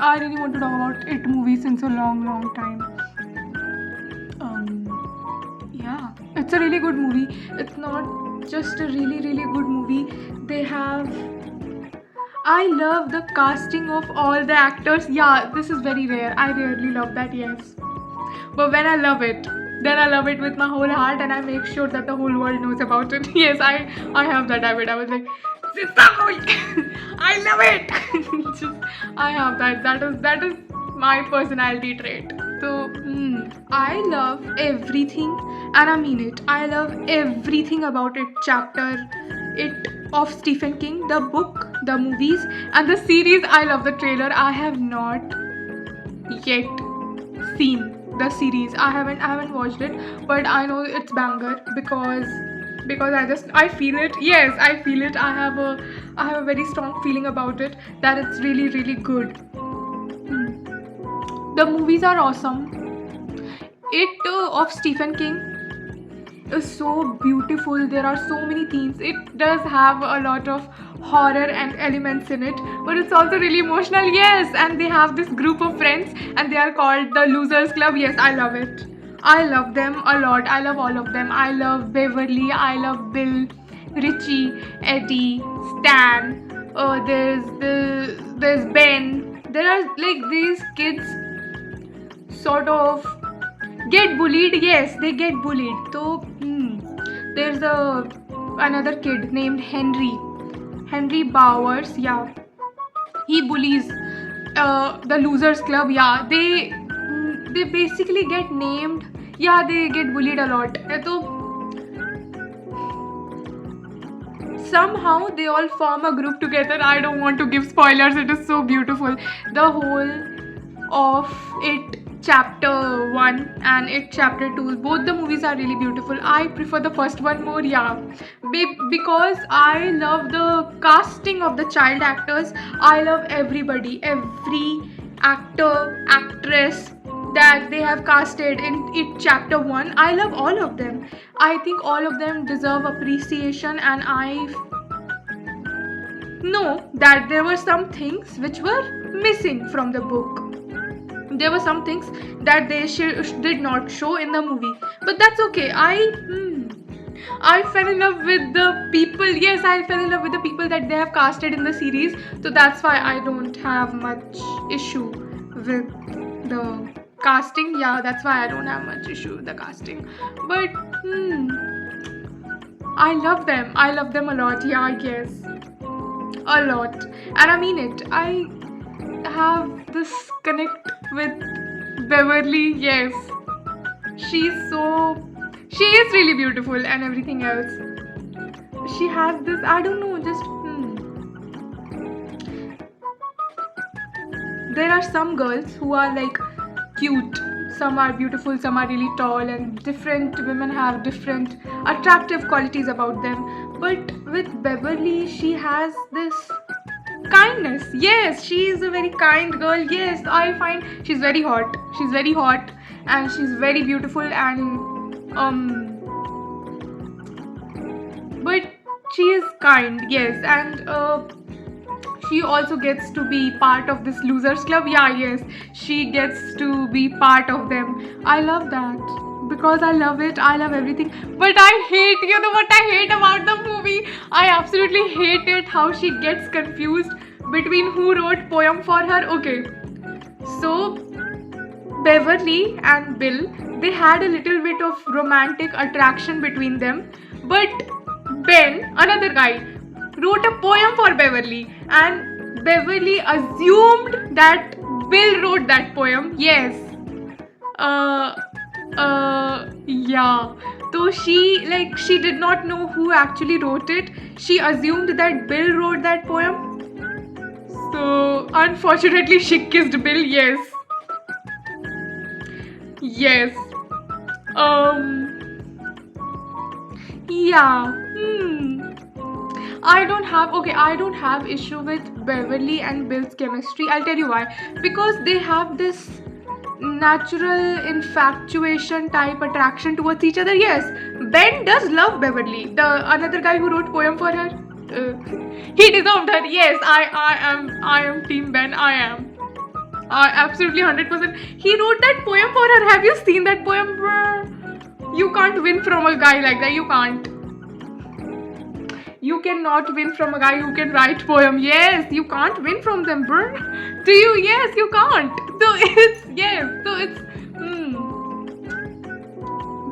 I really want to talk about It movie since a long time. Yeah, it's a really good movie. It's not just a really good movie. They have. I love the casting of all the actors. Yeah, this is very rare. I rarely love that, yes. But when I love it, then I love it with my whole heart and I make sure that the whole world knows about it. Yes, I have that habit. I was like, Sitamoy! I love it! Just, I have that. That is my personality trait. So, I love everything and I mean it. I love everything about it. Chapter it of Stephen King, the book, the movies, and the series. I love the trailer. I have not yet seen the series. I haven't watched it, but I know it's banger because I feel it. Yes, I feel it. I have a very strong feeling about it that it's really good. The movies are awesome. It of Stephen King is so beautiful. There are so many themes. It does have a lot of horror and elements in it, but it's also really emotional. Yes, and they have this group of friends, and they are called the Losers Club. Yes, I love it. I love them a lot. I love all of them. I love Beverly. I love Bill, Richie, Eddie, Stan. There's Ben. There are like these kids sort of get bullied. Yes, they get bullied. So there's another kid named Henry Bowers. Yeah, he bullies the Losers Club. Yeah, they basically get named. Yeah, they get bullied a lot. So somehow they all form a group together. I don't want to give spoilers. It is so beautiful. The whole of it chapter 1 and it chapter 2, both the movies are really beautiful. I prefer the first one more. Yeah, because I love the casting of the child actors. I love every actor, actress that they have casted in it chapter 1. I love all of them. I think all of them deserve appreciation, and I know that there were some things which were missing from the book. There were some things that they did not show in the movie, but that's okay. I fell in love with the people. Yes, I fell in love with the people that they have casted in the series, so that's why I don't have much issue with the casting. Yeah, that's why I don't have much issue with the casting. But I love them. I love them a lot. Yeah, I guess a lot, and I mean it. I have this connect with Beverly. Yes, she's so she is really beautiful and everything else. She has this, I don't know, just there are some girls who are like cute. Some are beautiful, some are really tall, and different women have different attractive qualities about them. But with Beverly, she has this kindness. Yes, she is a very kind girl. Yes, I find she's very hot. She's very hot and she's very beautiful, and but she is kind. Yes, and she also gets to be part of this Losers Club. Yeah, yes, she gets to be part of them. I love that because I love it. I love everything. But I hate, you know what I hate about the movie? I absolutely hate it how she gets confused between who wrote poem for her. Okay, so Beverly and Bill, they had a little bit of romantic attraction between them, but Ben, another guy, wrote a poem for Beverly, and Beverly assumed that Bill wrote that poem. Yes. Yeah. So she did not know who actually wrote it. She assumed that Bill wrote that poem. So unfortunately, she kissed Bill. Yes. Yes. Yeah. I don't have issue with Beverly and Bill's chemistry. I'll tell you why. Because they have this natural infatuation type attraction towards each other. Yes, Ben does love Beverly. The another guy who wrote poem for her, he deserved her. Yes, I am Team Ben. I am. Absolutely 100%. He wrote that poem for her. Have you seen that poem, bro? You can't win from a guy like that. You can't. You cannot win from a guy who can write poem. Yes, you can't win from them, bro. Do you? Yes, you can't. So it's yes. So it's.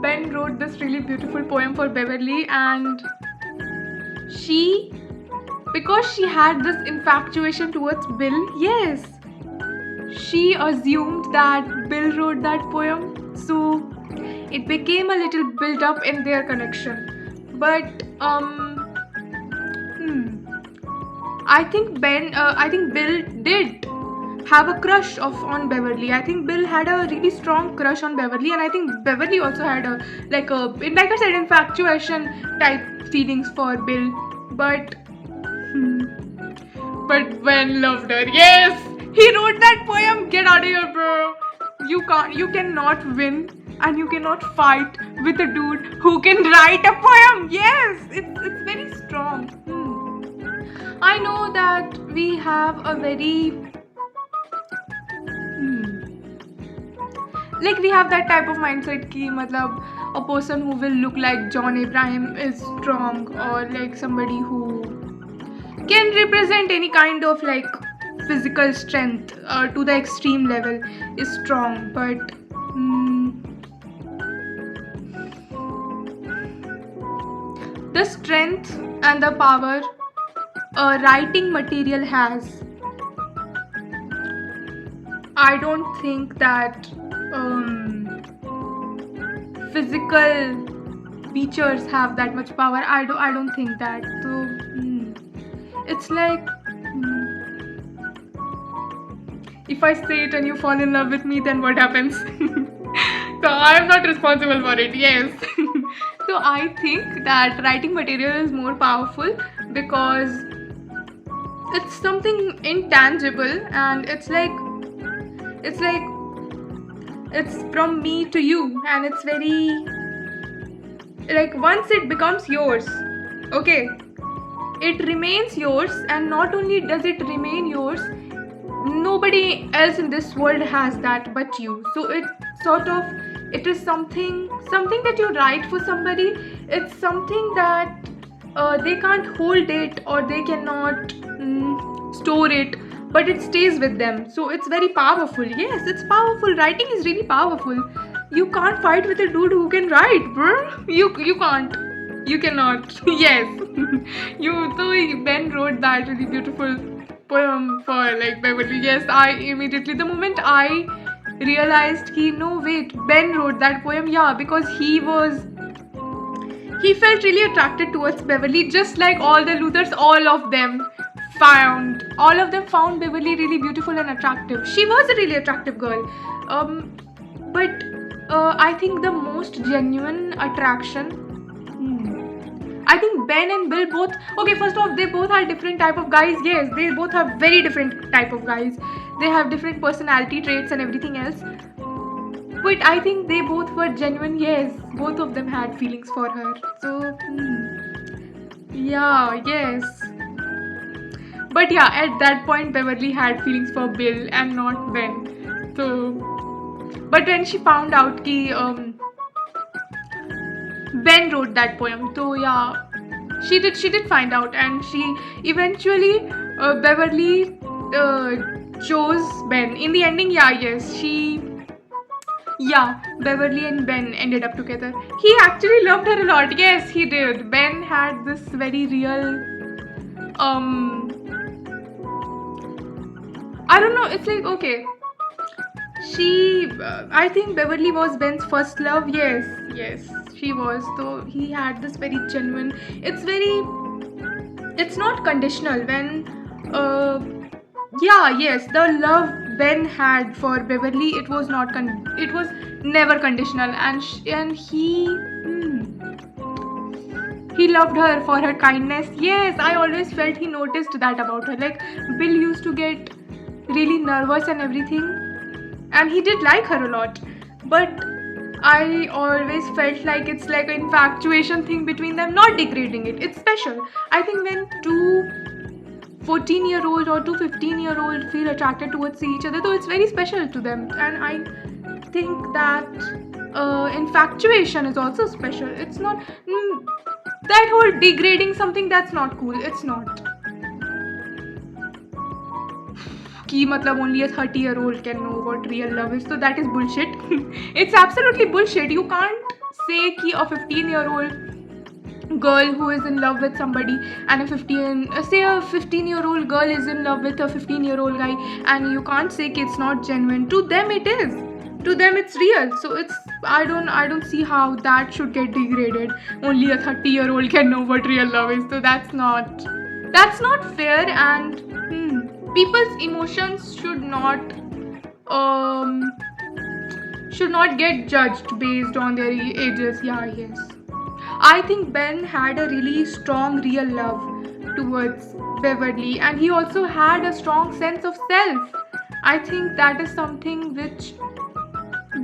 Ben wrote this really beautiful poem for Beverly, and she, because she had this infatuation towards Bill, yes, she assumed that Bill wrote that poem, so it became a little build up in their connection. But I think Bill did have a crush on Beverly. I think Bill had a really strong crush on Beverly, and I think Beverly also had like I said, infatuation type feelings for Bill. But Ben loved her. Yes, he wrote that poem. Get out of here, bro. You cannot win, and you cannot fight with a dude who can write a poem. Yes, it's very strong. I know that we have a very like we have that type of mindset ki matlab a person who will look like John Abraham is strong, or like somebody who can represent any kind of like physical strength to the extreme level is strong. But the strength and the power writing material has, I don't think that physical features have that much power. I don't think that. So it's like if I say it and you fall in love with me, then what happens? So I'm not responsible for it. Yes. So I think that writing material is more powerful because it's something intangible, and it's from me to you, and it's very like once it becomes yours, okay, it remains yours, and not only does it remain yours, nobody else in this world has that but you. So it is something that you write for somebody. It's something that they can't hold it, or they cannot store it, but it stays with them. So it's very powerful. Yes, it's powerful. Writing is really powerful. You can't fight with a dude who can write, bro. You can't. You cannot. Yes. Ben wrote that really beautiful poem for like Beverly. Yes, the moment I realized no wait, Ben wrote that poem, yeah, because he felt really attracted towards Beverly, just like all the Luthers. All of them found Beverly really beautiful and attractive. She was a really attractive girl. But I think the most genuine attraction, I think Ben and Bill both, okay, first off, they both are different type of guys. Yes, they both are very different type of guys. They have different personality traits and everything else. But I think they both were genuine. Yes, both of them had feelings for her. So, yeah, yes. But yeah, at that point, Beverly had feelings for Bill and not Ben. So, but when she found out ki Ben wrote that poem, so yeah, she did find out, and she eventually Beverly chose Ben. In the ending, Beverly and Ben ended up together. He actually loved her a lot. Yes, he did. Ben had this very real I don't know, it's like, okay, I think Beverly was Ben's first love. Yes, she was. So he had this very genuine, it's not conditional when, the love Ben had for Beverly, it was never conditional, and he loved her for her kindness. Yes, I always felt he noticed that about her. Like, Bill used to get really nervous and everything, and he did like her a lot, but I always felt like it's like an infatuation thing between them, not degrading it. It's special. I think when two 14-year-old or two 15-year-old feel attracted towards each other, so it's very special to them. And I think that infatuation is also special. It's not that whole degrading something, that's not cool. It's not. कि मतलब only a 30-year-old can know what real love is, so that is bullshit. It's absolutely bullshit. You can't say कि a 15-year-old girl who is in love with somebody and say a 15-year-old girl is in love with a 15-year-old guy, and you can't say कि it's not genuine. To them it is. To them it's real. So it's I don't see how that should get degraded. Only a 30-year-old can know what real love is. So that's not fair. And people's emotions should not get judged based on their ages. Yeah, yes. I think Ben had a really strong real love towards Beverly, and he also had a strong sense of self. I think that is something which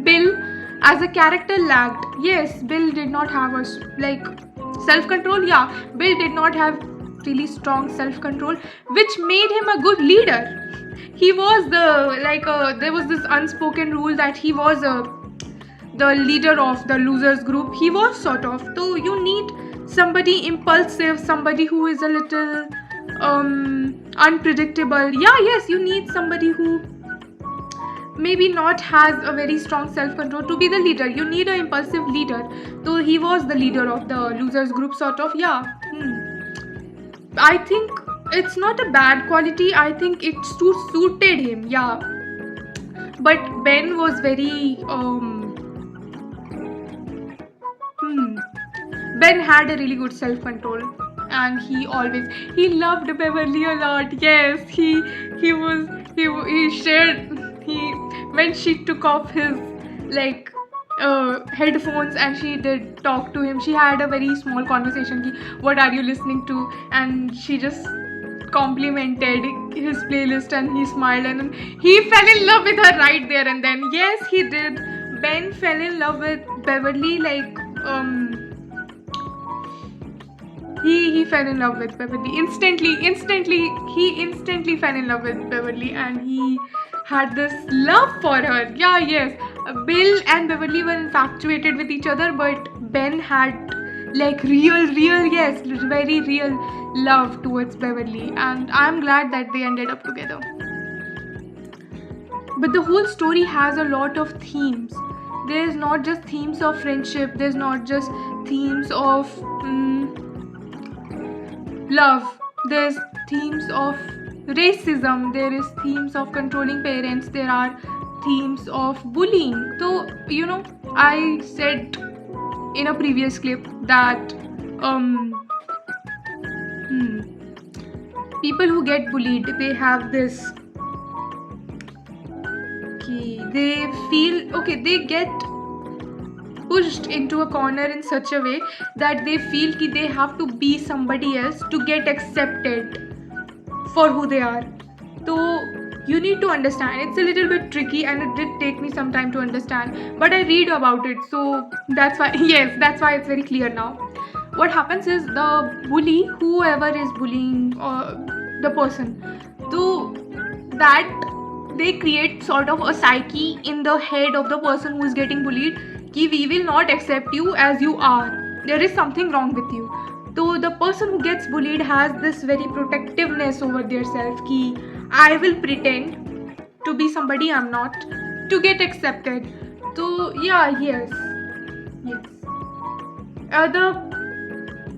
Bill as a character lacked. Yes, Bill did not have a self-control. Yeah, Bill did not have really strong self-control, which made him a good leader. He was there was this unspoken rule that he was the leader of the losers group. He was sort of. So you need somebody impulsive, somebody who is a little unpredictable. Yeah, yes, you need somebody who maybe not has a very strong self-control to be the leader. You need an impulsive leader. So he was the leader of the losers group, sort of. Yeah. I think it's not a bad quality. I think it suited him. Yeah. But Ben was very Ben had a really good self-control, and he loved Beverly a lot. Yes, he shared when she took off his headphones and she did talk to him. She had a very small conversation. What are you listening to? And she just complimented his playlist, and he smiled, and then he fell in love with her right there and then. Yes, he did. Ben fell in love with Beverly he fell in love with Beverly instantly. He instantly fell in love with Beverly, and he had this love for her. Yeah, yes. Bill and Beverly were infatuated with each other, but Ben had real, yes, very real love towards Beverly, and I'm glad that they ended up together. But the whole story has a lot of themes. There's not just themes of friendship, there's not just themes of love, there's themes of racism, there is themes of controlling parents, there are themes of bullying. So I said in a previous clip that people who get bullied, they have this they feel they get pushed into a corner in such a way that they feel that they have to be somebody else to get accepted for who they are. So you need to understand, it's a little bit tricky, and it did take me some time to understand, but I read about it, so that's why that's why it's very clear now. What happens is, the bully, whoever is bullying the person, so that they create sort of a psyche in the head of the person who is getting bullied, कि we will not accept you as you are, there is something wrong with you. So the person who gets bullied has this very protectiveness over their self, कि I will pretend to be somebody I'm not to get accepted. So yeah, yes. The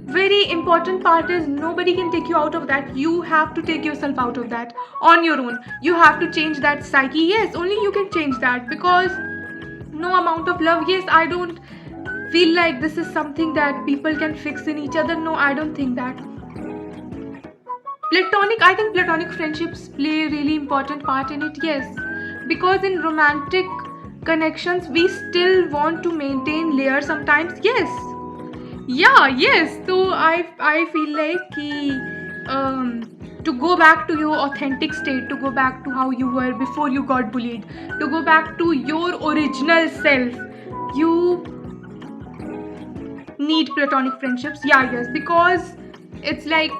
very important part is, nobody can take you out of that. You have to take yourself out of that on your own. You have to change that psyche. Yes, only you can change that, because no amount of love. Yes, I don't feel like this is something that people can fix in each other. No, I don't think that. I think platonic friendships play a really important part in it. Yes, because in romantic connections we still want to maintain layers sometimes. Yes. Yeah, yes. So I feel like to go back to your authentic state, to go back to how you were before you got bullied, to go back to your original self, you need platonic friendships. Yeah, yes, because it's like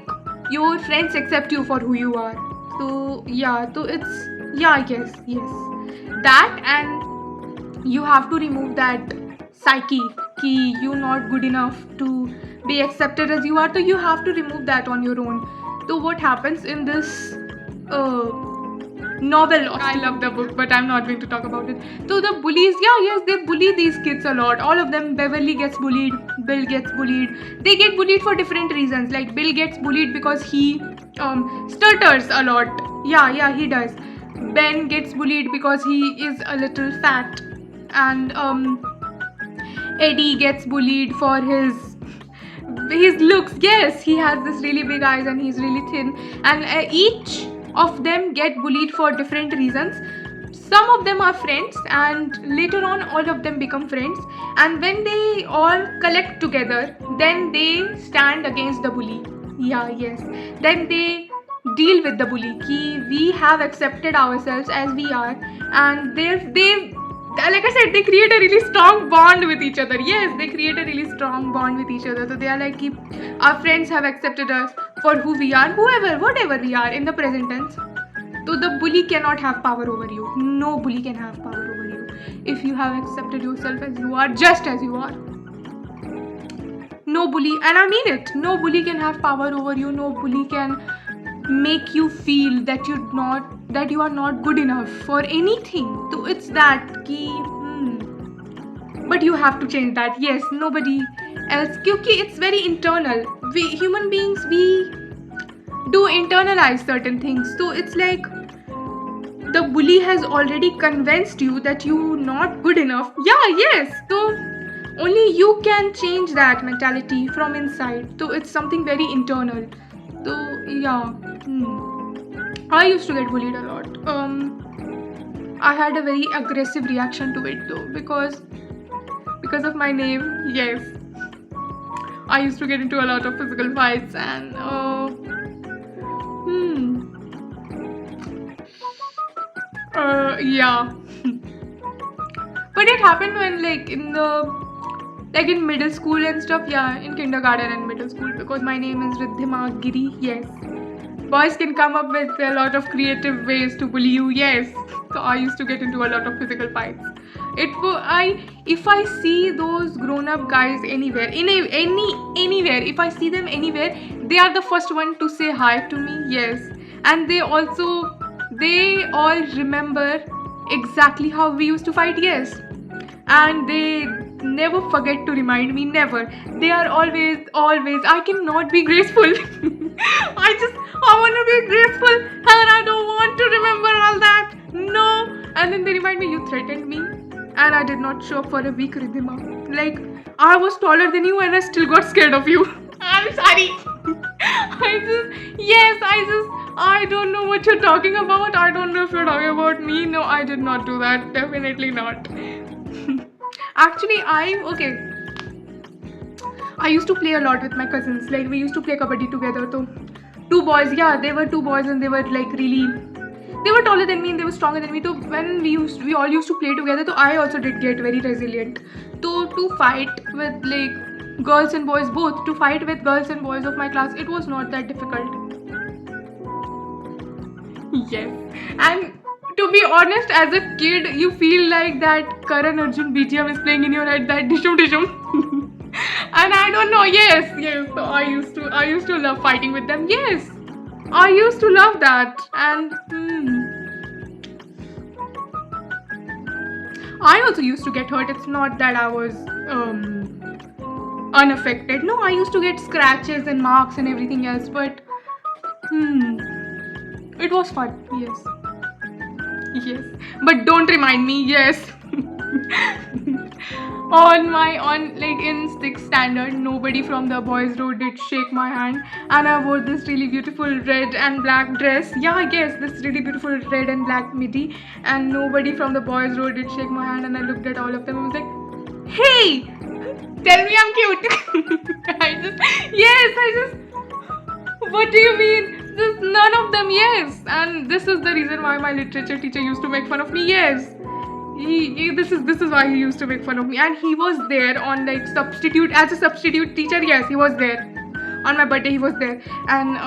your friends accept you for who you are. So yeah, so it's, yeah, yes, that. And you have to remove that psyche ki you're not good enough to be accepted as you are, so you have to remove that on your own. So what happens in this uh, novel of, I love the book, but I'm not going to talk about it. So the bullies, yeah, yes, they bully these kids a lot. All of them. Beverly gets bullied, Bill gets bullied. They get bullied for different reasons. Like Bill gets bullied because he stutters a lot. Yeah, he does. Ben gets bullied because he is a little fat. And Eddie gets bullied for his looks. Yes, he has this really big eyes and he's really thin. And each of them get bullied for different reasons. Some of them are friends, and later on all of them become friends. And when they all collect together, then they stand against the bully. Yeah, yes. Then they deal with the bully. Ki we have accepted ourselves as we are, and they like I said, they create a really strong bond with each other. Yes, they create a really strong bond with each other. So they are like, our friends have accepted us for who we are, whatever we are in the present tense. So the bully cannot have power over you. No bully can have power over you if you have accepted yourself as you are, just as you are. No bully, and I mean it, no bully can have power over you. No bully can make you feel that you are not good enough for anything. So it's that key. But you have to change that. Yes, nobody else. Because it's very internal. We human beings, we do internalize certain things. So it's like the bully has already convinced you that you're not good enough. Yeah, yes. So only you can change that mentality from inside. So it's something very internal. So yeah. I used to get bullied a lot. I had a very aggressive reaction to it though, because of my name. Yes, I used to get into a lot of physical fights, and yeah. But it happened when in middle school and stuff. Yeah, in kindergarten and middle school, because my name is Riddhima Giri. Yes. Boys can come up with a lot of creative ways to bully you. Yes. So I used to get into a lot of physical fights. If I see those grown-up guys anywhere, anywhere, if I see them anywhere, they are the first one to say hi to me. Yes. And they all remember exactly how we used to fight. Yes. And they never forget to remind me. Never. They are always. I cannot be graceful. I want to be graceful, and I don't want to remember all that. No. And then they remind me, you threatened me, and I did not show up for a week, Riddhima. Like, I was taller than you, and I still got scared of you. I'm sorry. I don't know what you're talking about. I don't know if you're talking about me. No, I did not do that. Definitely not. Actually, I used to play a lot with my cousins. Like, we used to play kabaddi together. So, two boys, they were two boys, and they were they were taller than me and they were stronger than me. So when we all used to play together, so I also did get very resilient. So to fight with girls and boys both, to fight with girls and boys of my class, it was not that difficult. Yes. And to be honest, as a kid, you feel like that Karan Arjun BGM is playing in your head, that dishum dishum. And I don't know, yes. So I used to love fighting with them. Yes. I used to love that. And I also used to get hurt. It's not that I was unaffected. No, I used to get scratches and marks and everything else, but it was fun. Yes. But don't remind me. Yes. in 6th standard, nobody from the boys' row did shake my hand, and I wore this really beautiful red and black dress. This really beautiful red and black midi, and nobody from the boys' row did shake my hand, and I looked at all of them and was like, hey, tell me I'm cute. What do you mean? None of them. Yes. And this is the reason why my literature teacher used to make fun of me. Yes. This is why he used to make fun of me, and he was there on as a substitute teacher. Yes, he was there. on my birthday he was there, and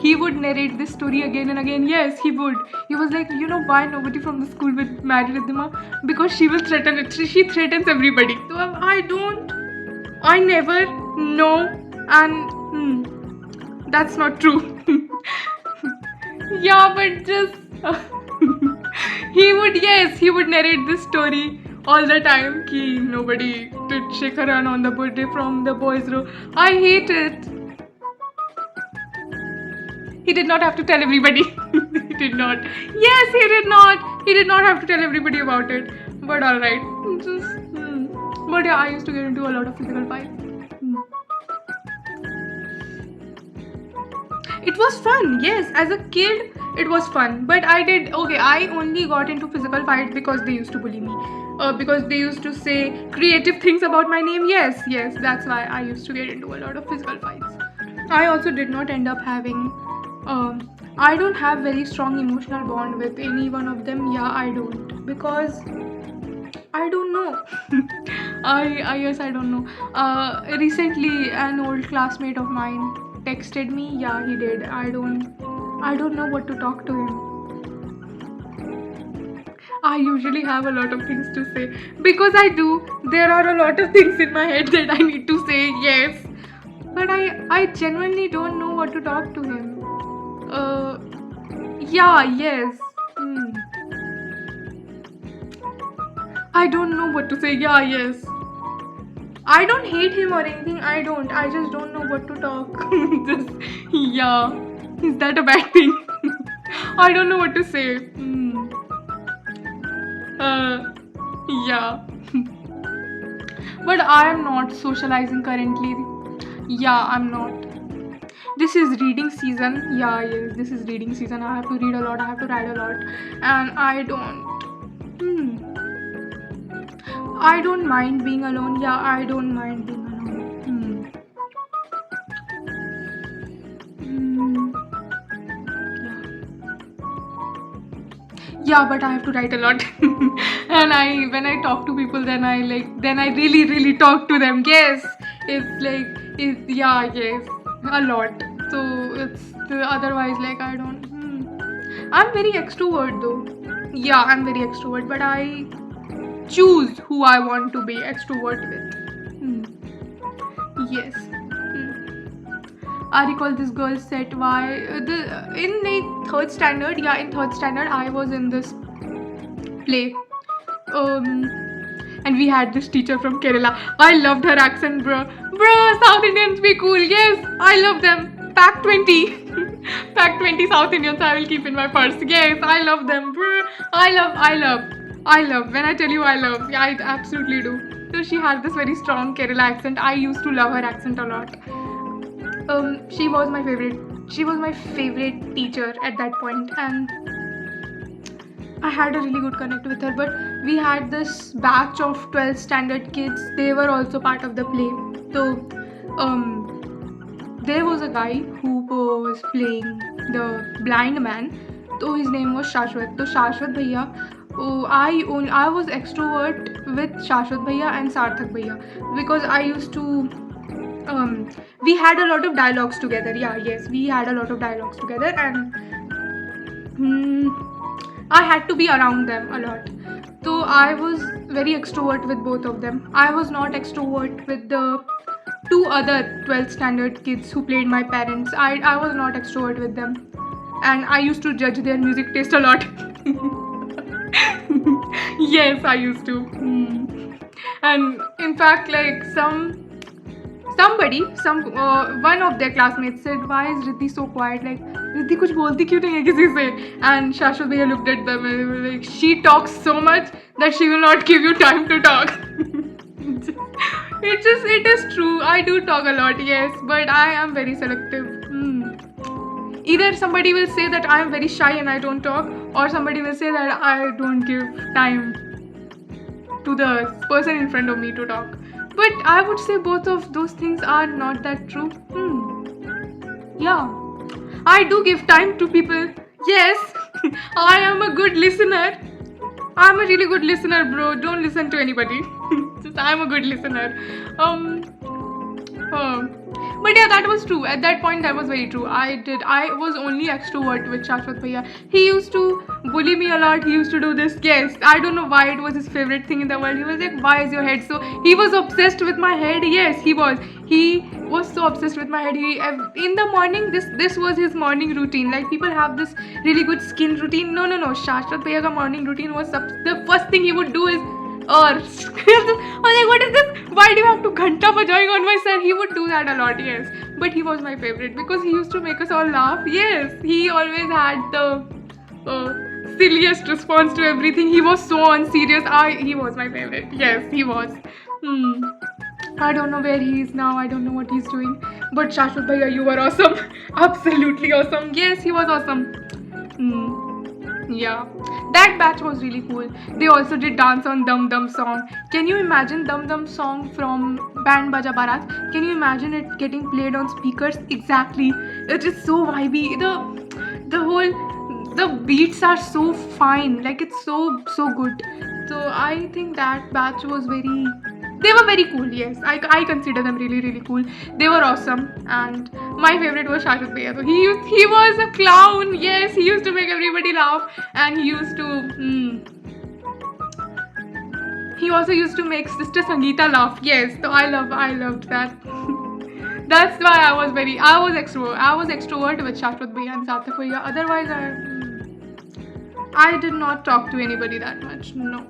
he would narrate this story again and again. Yes, he would. He was like, you know why nobody from the school will marry Riddhima? Because she will threaten it. She threatens everybody. So I never know, and that's not true. Yeah, but just he would narrate this story all the time. Ki nobody did Shekharan on the birthday from the boys' row. I hate it. He did not have to tell everybody. He did not. Yes, he did not. He did not have to tell everybody about it. But alright. But yeah, I used to get into a lot of physical fights. It was fun. Yes, as a kid, it was fun. But I only got into physical fights because they used to bully me. Because they used to say creative things about my name. Yes, that's why I used to get into a lot of physical fights. I also did not end up having I don't have very strong emotional bond with any one of them. Yeah, I don't, because I don't know. I don't know. Recently, an old classmate of mine texted me. Yeah, he did. I don't know what to talk to him. I usually have a lot of things to say, because I do. There are a lot of things in my head that I need to say. Yes, but I genuinely don't know what to talk to him. Yes. I don't know what to say. Yeah, yes. I don't hate him or anything. I just don't know what to talk. Yeah. Is that a bad thing? I don't know what to say. Yeah. But I am not socializing currently. Yeah, I'm not. This is reading season. Yeah, yes, this is reading season. I have to read a lot. I have to write a lot. And I don't mind being alone. Yeah, I don't mind being alone. Yeah, but I have to write a lot. And when I talk to people, then I really, really talk to them. Yes, yes, a lot. So it's otherwise I don't. I'm very extrovert though. Yeah, I'm very extrovert, but I choose who I want to be extrovert with. Yes. I recall this girl said why in third standard. Yeah, in third standard I was in this play. And we had this teacher from Kerala. I loved her accent, bro. South Indians be cool. Yes, I love them. Pack 20. Pack 20 South Indians I will keep in my purse. Yes, I love them, bro. I love. When I tell you I love, yeah, I absolutely do. So she had this very strong Kerala accent. I used to love her accent a lot. She was my favorite teacher at that point, and I had a really good connect with her. But we had this batch of 12th standard kids. They were also part of the play. So there was a guy who was playing the blind man. So his name was Shashwat. So Shashwat Bhaiya, I was extrovert with Shashwat Bhaiya and Sarthak Bhaiya, because I used to we had a lot of dialogues together. Yeah, yes, we had a lot of dialogues together, and I had to be around them a lot. So I was very extrovert with both of them. I was not extrovert with the two other 12th standard kids who played my parents. I was not extrovert with them, and I used to judge their music taste a lot. Yes, I used to. And in fact, one of their classmates said, why is Riddhi so quiet? Like, Riddhi kuch bolti kyun nahi hai kisi se? And Shashwat Bhaiya looked at them and they were like, she talks so much that she will not give you time to talk. It is true. I do talk a lot, yes, but I am very selective. Either somebody will say that I am very shy and I don't talk, or somebody will say that I don't give time to the person in front of me to talk. But I would say both of those things are not that true. Yeah, I do give time to people. Yes, I am a good listener. I'm a really good listener, bro. Don't listen to anybody. Just I'm a good listener. Um, uh, but yeah, that was true. At that point, that was very true. I was only extrovert with Shashwat Bhaiya. He used to bully me a lot. He used to do this. Yes, I don't know why it was his favorite thing in the world. He was like, "Why is your head so?" He was obsessed with my head. Yes, he was. He was so obsessed with my head. In the morning, this was his morning routine. Like people have this really good skin routine. No, no, no. Shashwat Bhaiya ka morning routine was the first thing he would do is or I was like, what is this? Why do you have to ghanta bajaying on my sir? He would do that a lot, yes. But he was my favorite because he used to make us all laugh. Yes, he always had the silliest response to everything. He was so unserious. He was my favorite. Yes, he was. Hmm. I don't know where he is now. I don't know what he's doing. But Shashwat Bhaiya, you were awesome. Absolutely awesome. Yes, he was awesome. Hmm. Yeah, that batch was really cool. They also did dance on Dum Dum song. Can you imagine Dum Dum song from Band Baja Barat? Can you imagine it getting played on speakers? Exactly. It is so vibey. The beats are so fine. Like it's so good. So I think that batch was very. They were very cool. Yes, I consider them really cool. They were awesome, and my favorite was Shashwat Bhaiya. So he was a clown. Yes, he used to make everybody laugh, and he used to. He also used to make Sister Sangeeta laugh. Yes, so I loved that. That's why I was extrovert with Shashwat Bhaiya and Sarthak Bhaiya. Otherwise, I did not talk to anybody that much. No.